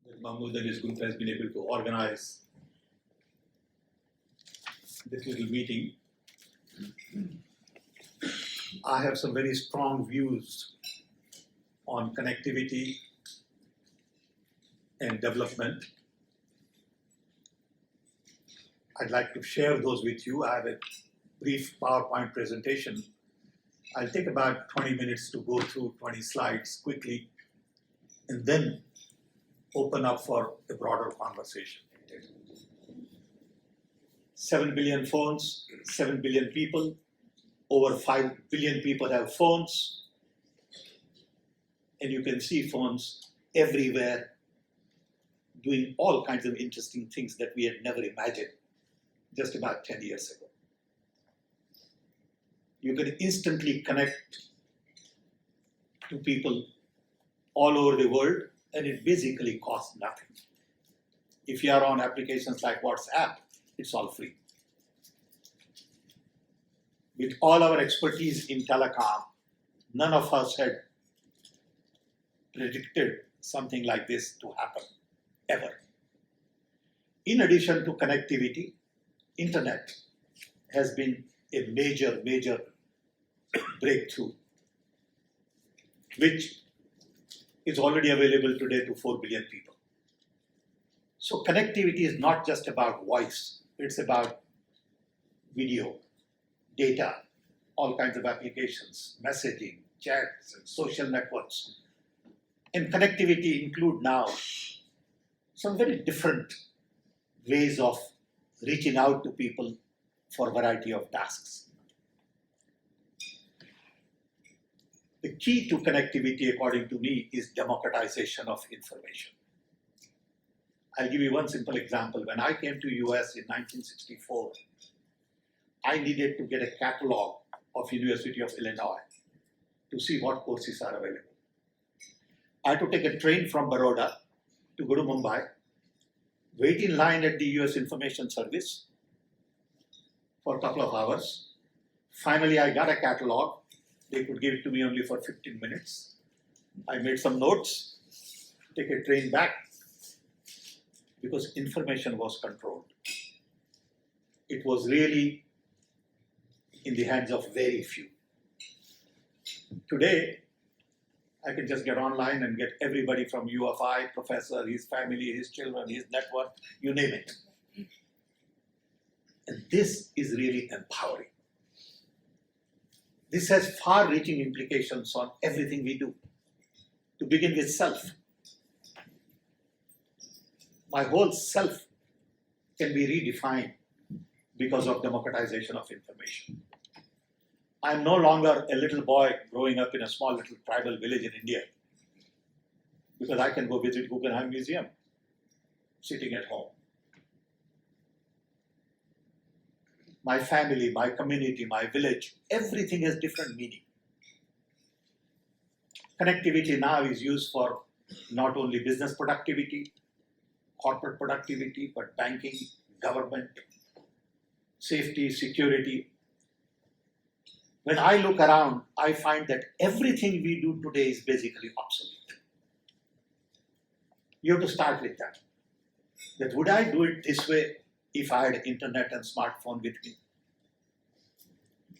that Mahmood and his group has been able to organize this little meeting. I have some very strong views on connectivity and development. I'd like to share those with you. I have a brief PowerPoint presentation. I'll take about 20 minutes to go through 20 slides quickly and then open up for a broader conversation. 7 billion phones, 7 billion people, over 5 billion people have phones, and you can see phones everywhere doing all kinds of interesting things that we had never imagined just about 10 years ago. You can instantly connect to people all over the world, and it basically costs nothing. If you are on applications like WhatsApp, it's all free. With all our expertise in telecom, none of us had predicted something like this to happen, ever. In addition to connectivity, internet has been a major breakthrough, which is already available today to 4 billion people. So connectivity is not just about voice, it's about video, data, all kinds of applications, messaging, chats, and social networks. And connectivity include now some very different ways of reaching out to people for a variety of tasks. The key to connectivity, according to me, is democratization of information. I'll give you one simple example. When I came to US in 1964, I needed to get a catalog of University of Illinois to see what courses are available. I had to take a train from Baroda to go to Mumbai, wait in line at the US Information Service for a couple of hours. Finally, I got a catalog. They could give it to me only for 15 minutes. I made some notes, take a train back, because information was controlled. It was really in the hands of very few. Today, I can just get online and get everybody from UFI, professor, his family, his children, his network, you name it. And this is really empowering. This has far-reaching implications on everything we do. To begin with self. My whole self can be redefined because of democratization of information. I'm no longer a little boy growing up in a small little tribal village in India, because I can go visit Guggenheim Museum sitting at home. My family, my community, my village, everything has different meaning. Connectivity now is used for not only business productivity, corporate productivity, but banking, government, safety, security. When I look around, I find that everything we do today is basically obsolete. You have to start with that. That would I do it this way if I had internet and smartphone with me?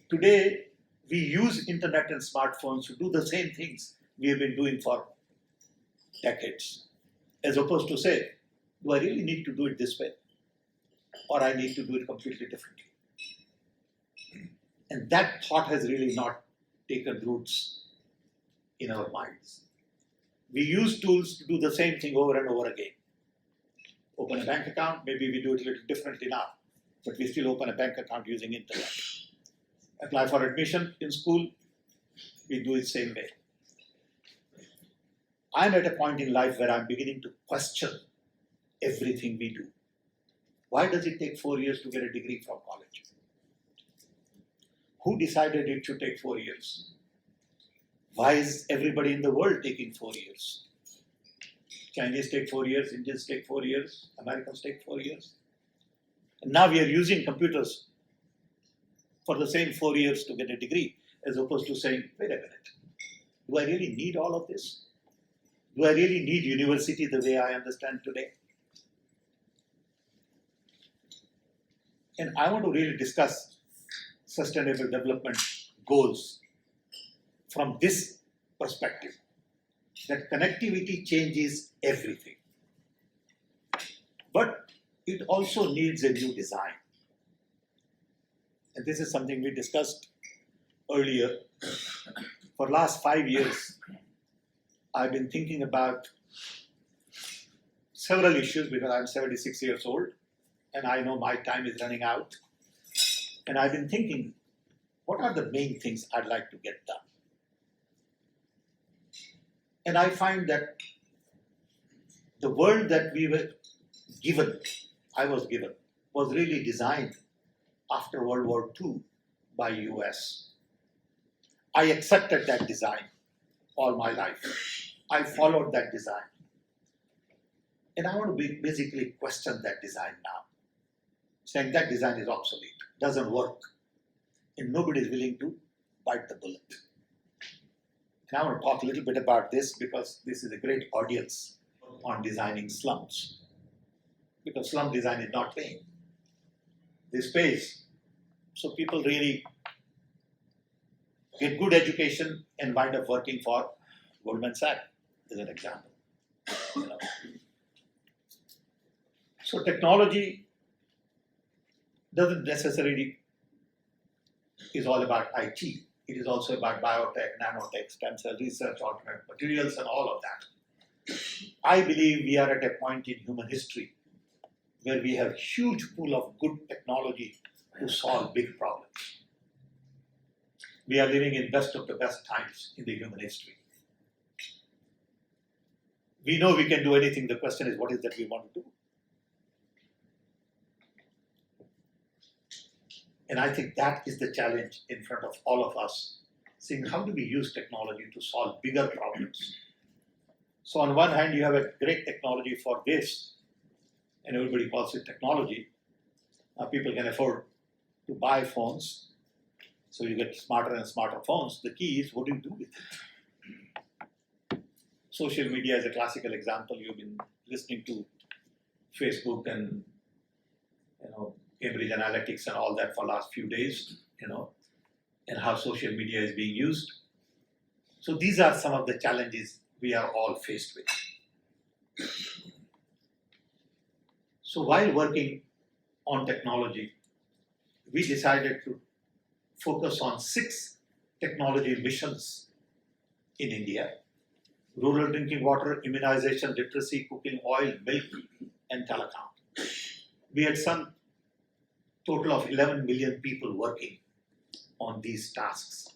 Today, we use internet and smartphones to do the same things we have been doing for decades. As opposed to say, do I really need to do it this way? Or I need to do it completely differently? And that thought has really not taken roots in our minds. We use tools to do the same thing over and over again. Open a bank account, maybe we do it a little differently now, but we still open a bank account using internet. Apply for admission in school, we do it the same way. I'm at a point in life where I'm beginning to question everything we do. Why does it take 4 years to get a degree from college? Who decided it should take 4 years? Why is everybody in the world taking 4 years? Chinese take 4 years, Indians take 4 years, Americans take 4 years. And now we are using computers for the same 4 years to get a degree, as opposed to saying, wait a minute, do I really need all of this? Do I really need university the way I understand today? And I want to really discuss sustainable development goals from this perspective, that connectivity changes everything. But it also needs a new design. And this is something we discussed earlier. For last 5 years, I've been thinking about several issues because I'm 76 years old and I know my time is running out. And I've been thinking, what are the main things I'd like to get done? And I find that the world that we were given, I was given, was really designed after World War II by US. I accepted that design all my life. I followed that design. And I want to basically question that design now, saying that design is obsolete, doesn't work, and nobody is willing to bite the bullet. And I want to talk a little bit about this because this is a great audience on designing slums. Because slum design is not paying. This pays. So people really get good education and wind up working for Goldman Sachs, as an example. So technology doesn't necessarily is all about IT. It is also about biotech, nanotech, stem cell research, alternate materials, and all of that. I believe we are at a point in human history where we have huge pool of good technology to solve big problems. We are living in best of the best times in the human history. We know we can do anything. The question is, what is that we want to do? And I think that is the challenge in front of all of us, seeing how do we use technology to solve bigger problems. So on one hand, you have a great technology for this, and everybody calls it technology. People can afford to buy phones, so you get smarter and smarter phones. The key is, what do you do with it? Social media is a classical example. You've been listening to Facebook and Cambridge Analytics and all that for the last few days, and how social media is being used. So these are some of the challenges we are all faced with. So while working on technology, we decided to focus on 6 technology missions in India: rural drinking water, immunization, literacy, cooking oil, milk, and telecom. We had some total of 11 million people working on these tasks.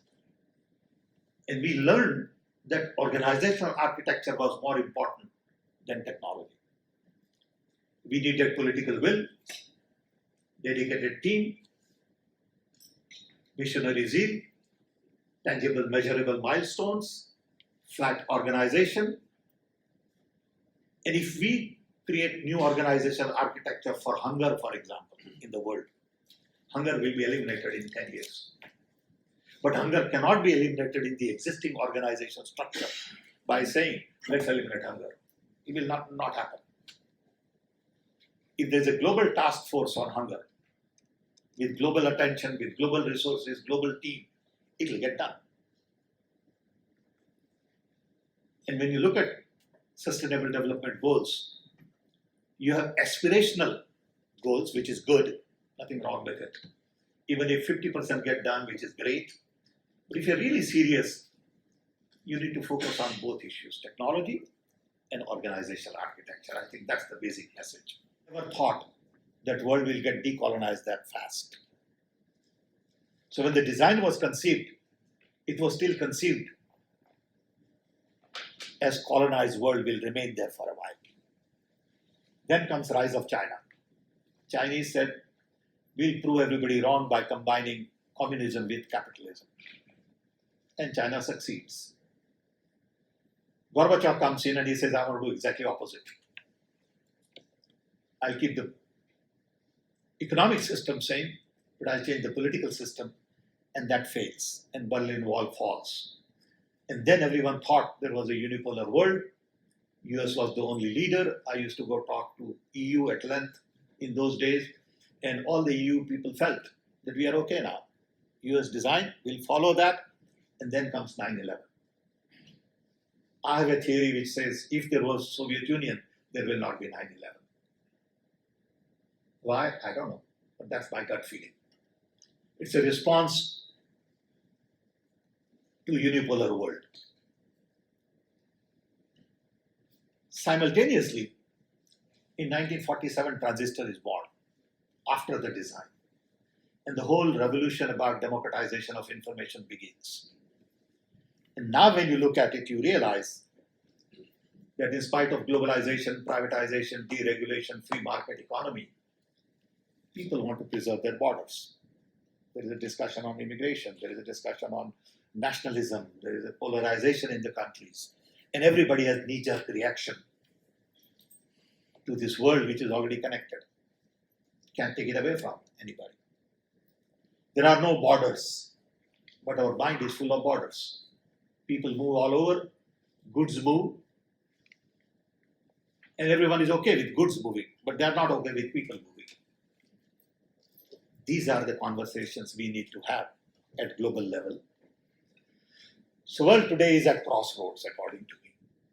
And we learned that organizational architecture was more important than technology. We needed political will, dedicated team, missionary zeal, tangible, measurable milestones, flat organization. And if we create new organizational architecture for hunger, for example, in the world, hunger will be eliminated in 10 years. But hunger cannot be eliminated in the existing organizational structure by saying, let's eliminate hunger. It will not happen. If there's a global task force on hunger, with global attention, with global resources, global team, it will get done. And when you look at sustainable development goals, you have aspirational goals, which is good, nothing wrong with it. Even if 50% get done, which is great. But if you're really serious, you need to focus on both issues, technology and organizational architecture. I think that's the basic message. I never thought that world will get decolonized that fast. So when the design was conceived, it was still conceived as colonized world will remain there for a while. Then comes rise of China. Chinese said, we'll prove everybody wrong by combining communism with capitalism. And China succeeds. Gorbachev comes in and he says, I want to do exactly opposite. I'll keep the economic system same, but I'll change the political system, and that fails, and Berlin Wall falls. And then everyone thought there was a unipolar world, US was the only leader. I used to go talk to EU at length in those days, and all the EU people felt that we are okay now. US design, we'll follow that, and then comes 9/11. I have a theory which says if there was Soviet Union, there will not be 9/11. Why? I don't know, but that's my gut feeling. It's a response to unipolar world. Simultaneously, in 1947, transistor is born after the design. And the whole revolution about democratization of information begins. And now when you look at it, you realize that in spite of globalization, privatization, deregulation, free market economy, people want to preserve their borders. There is a discussion on immigration, there is a discussion on nationalism, there is a polarization in the countries, and everybody has knee-jerk reaction to this world which is already connected. Can't take it away from anybody. There are no borders, but our mind is full of borders. People move all over, goods move, and everyone is okay with goods moving, but they are not okay with people moving. These are the conversations we need to have at global level. So world today is at crossroads, according to me.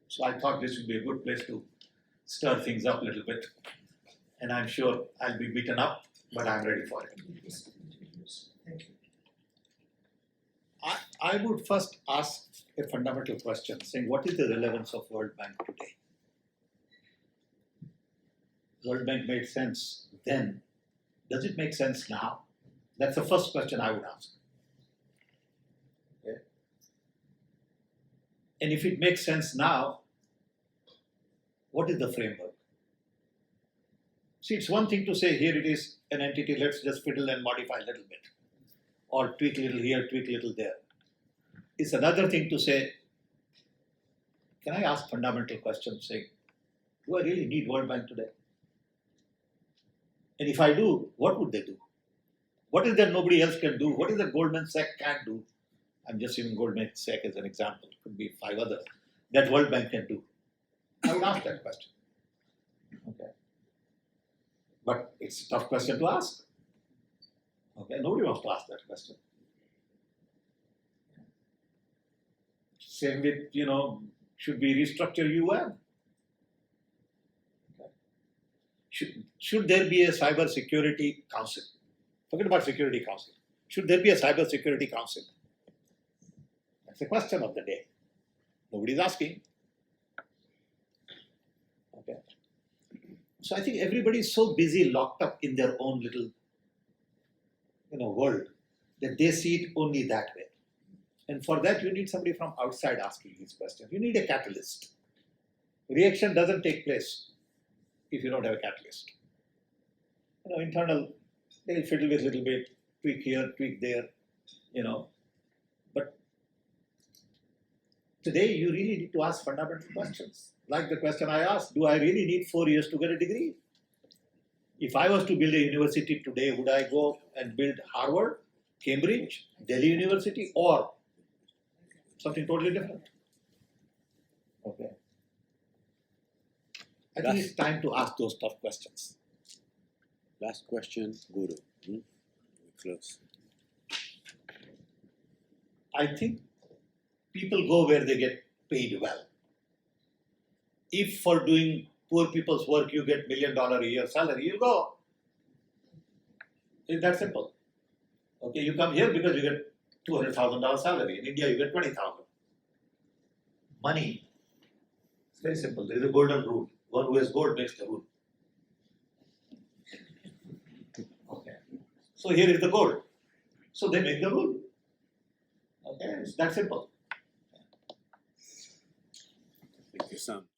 So I thought this would be a good place to stir things up a little bit. And I'm sure I'll be beaten up, but I'm ready for it. Thank you. I would first ask a fundamental question, saying what is the relevance of World Bank today? World Bank made sense then. Does it make sense now? That's the first question I would ask. Okay. And if it makes sense now, what is the framework? See, it's one thing to say, here it is an entity, let's just fiddle and modify a little bit. Or tweak a little here, tweak a little there. It's another thing to say, can I ask fundamental questions saying, do I really need World Bank today? And if I do, what would they do? What is that nobody else can do? What is that Goldman Sachs can't do? I'm just using Goldman Sachs as an example. It could be 5 others that World Bank can do. I would ask that question. Okay. But it's a tough question to ask. Okay, nobody wants to ask that question. Same with, should we restructure UN? Okay. Should there be a cyber security council? Forget about security council. Should there be a cyber security council? That's the question of the day. Nobody's asking. Okay. So I think everybody is so busy locked up in their own little world that they see it only that way. And for that you need somebody from outside asking these questions. You need a catalyst. Reaction doesn't take place if you don't have a catalyst. Internal, they'll fiddle with a little bit, tweak here, tweak there, But today you really need to ask fundamental questions. Like the question I asked, do I really need 4 years to get a degree? If I was to build a university today, would I go and build Harvard, Cambridge, Delhi University, or something totally different? Okay. I think it's time to ask those tough questions. Last question, Guru. We close. I think people go where they get paid well. If for doing poor people's work you get $1 million a year salary, you go. It's that simple. Okay, you come here because you get $200,000 salary. In India, you get $20,000. Money, it's very simple. There is a golden rule. One who has gold makes the rule. Okay. So here is the gold. So they make the rule. Okay, it's that simple. Thank you, Sam.